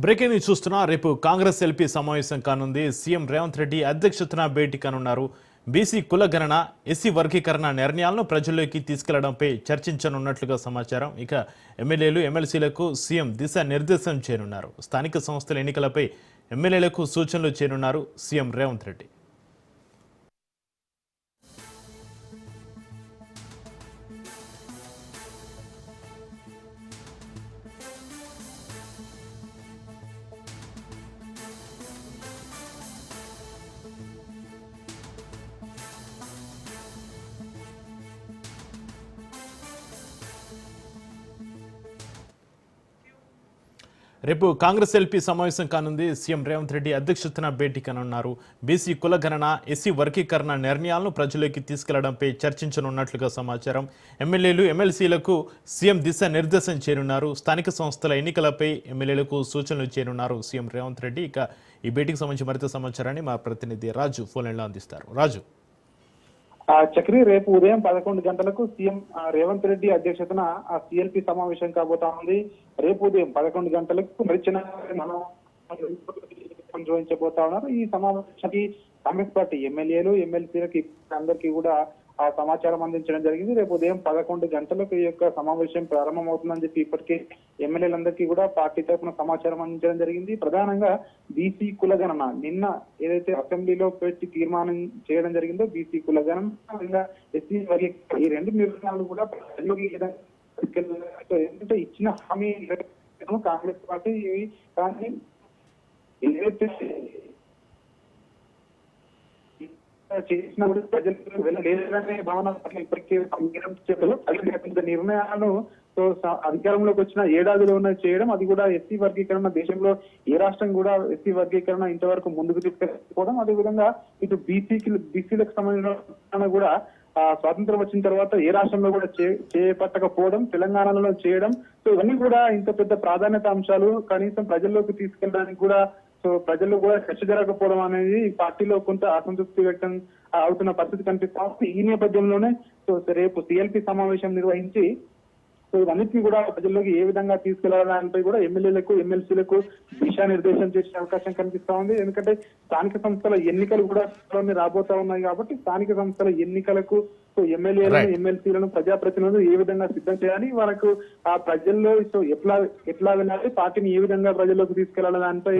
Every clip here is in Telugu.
బ్రేకింగ్ న్యూస్ చూస్తున్నా. రేపు కాంగ్రెస్ ఎల్పీ సమావేశం కానుంది. సీఎం రేవంత్ రెడ్డి అధ్యక్షతన భేటీ కానున్నారు. బీసీ కులగణన, ఎస్సీ వర్గీకరణ నిర్ణయాలను ప్రజల్లోకి తీసుకెళ్లడంపై చర్చించనున్నట్లుగా సమాచారం. ఇక ఎమ్మెల్యేలు, ఎమ్మెల్సీలకు సీఎం దిశా నిర్దేశం చేయనున్నారు. స్థానిక సంస్థల ఎన్నికలపై ఎమ్మెల్యేలకు సూచనలు చేయనున్నారు సీఎం రేవంత్ రెడ్డి. రేపు కాంగ్రెస్ ఎల్పీ సమావేశం కానుంది. సీఎం రేవంత్ రెడ్డి అధ్యక్షతన భేటీ కానున్నారు. బీసీ కులగణన, ఎస్సీ వర్గీకరణ నిర్ణయాలను ప్రజల్లోకి తీసుకెళ్లడంపై చర్చించనున్నట్లుగా సమాచారం. ఎమ్మెల్యేలు, ఎమ్మెల్సీలకు సీఎం దిశా నిర్దేశం చేయనున్నారు. స్థానిక సంస్థల ఎన్నికలపై ఎమ్మెల్యేలకు సూచనలు చేయనున్నారు సీఎం రేవంత్ రెడ్డి. ఇక ఈ భేటీకి సంబంధించి మరింత సమాచారాన్ని మా ప్రతినిధి రాజు ఫోన్ లైన్లో అందిస్తారు. రాజు, చక్రి, రేపు ఉదయం 11 గంటలకు సీఎం రేవంత్ రెడ్డి అధ్యక్షతన సిఎల్పి సమావేశం కాబోతా ఉంది. రేపు ఉదయం 11 గంటలకు మరిచిన మనం నిర్వహించబోతా ఉన్నారు. ఈ సమావేశానికి కాంగ్రెస్ పార్టీ ఎమ్మెల్యేలు, ఎమ్మెల్సీలకి అందరికీ కూడా ఆ సమాచారం అందించడం జరిగింది. రేపు ఉదయం 11 గంటలకు ఈ యొక్క సమావేశం ప్రారంభమవుతుందని చెప్పి ఇప్పటికే ఎమ్మెల్యేలందరికీ కూడా పార్టీ తరఫున సమాచారం అందించడం జరిగింది. ప్రధానంగా బీసీ కులగణన నిన్న ఏదైతే అసెంబ్లీలో పెట్టి తీర్మానం చేయడం జరిగిందో, బీసీ కులగణన, ఎస్సీ వర్గీకరణ, ఈ రెండు నిర్ణయాలు కూడా ఏంటంటే ఇచ్చిన హామీ కాంగ్రెస్ పార్టీ కానీ ఏదైతే చేసిన ప్రజలు వెళ్ళలేదనే భావన పట్ల ఇప్పటికే నిర్ణయాలను అధికారంలోకి వచ్చిన ఏడాదిలో ఉన్నది చేయడం, అది కూడా ఎస్సీ వర్గీకరణ దేశంలో ఏ రాష్ట్రం కూడా ఎస్సీ వర్గీకరణ ఇంతవరకు ముందుకు తీసుకెళ్ళకపోవడం, అదేవిధంగా ఇటు బీసీలకు సంబంధించిన కూడా స్వాతంత్రం వచ్చిన తర్వాత ఏ రాష్ట్రంలో కూడా చేపట్టకపోవడం, తెలంగాణలో చేయడం, సో ఇవన్నీ కూడా ఇంత పెద్ద ప్రాధాన్యత అంశాలు కనీసం ప్రజల్లోకి తీసుకెళ్ళడానికి కూడా ప్రజల్లో కూడా చర్చ జరగకపోవడం అనేది పార్టీలో కొంత అసంతృప్తి వ్యక్తం అవుతున్న పరిస్థితి కనిపిస్తా ఉంది. ఈ నేపథ్యంలోనే రేపు సిఎల్పి సమావేశం నిర్వహించి ఇవన్నిటిని కూడా ప్రజల్లోకి ఏ విధంగా తీసుకెళ్లాలనిపై కూడా ఎమ్మెల్యేలకు, ఎమ్మెల్సీలకు దిశానిర్దేశం చేసే అవకాశం కనిపిస్తా ఉంది. ఎందుకంటే స్థానిక సంస్థల ఎన్నికలు కూడా రాబోతా ఉన్నాయి కాబట్టి స్థానిక సంస్థల ఎన్నికలకు ఎమ్మెల్యేలను, ఎమ్మెల్సీలను, ప్రజాప్రతినిధులు ఏ విధంగా సిద్ధం చేయాలి, వాళ్ళకు ఆ ప్రజల్లో ఎట్లా వెళ్ళాలి, పార్టీని ఏ విధంగా ప్రజల్లోకి తీసుకెళ్లాలి దానిపై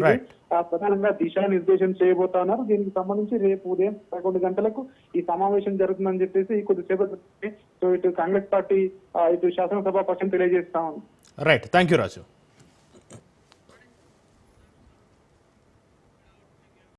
ప్రధానంగా దిశానిర్దేశం చేయబోతా ఉన్నారు. దీనికి సంబంధించి రేపు ఉదయం 11 గంటలకు ఈ సమావేశం జరుగుతుందని చెప్పేసి కొద్దిసేపటి ఇటు కాంగ్రెస్ పార్టీ, ఇటు శాసనసభ పక్షం తెలియజేస్తా ఉంది. Right, thank you Raju.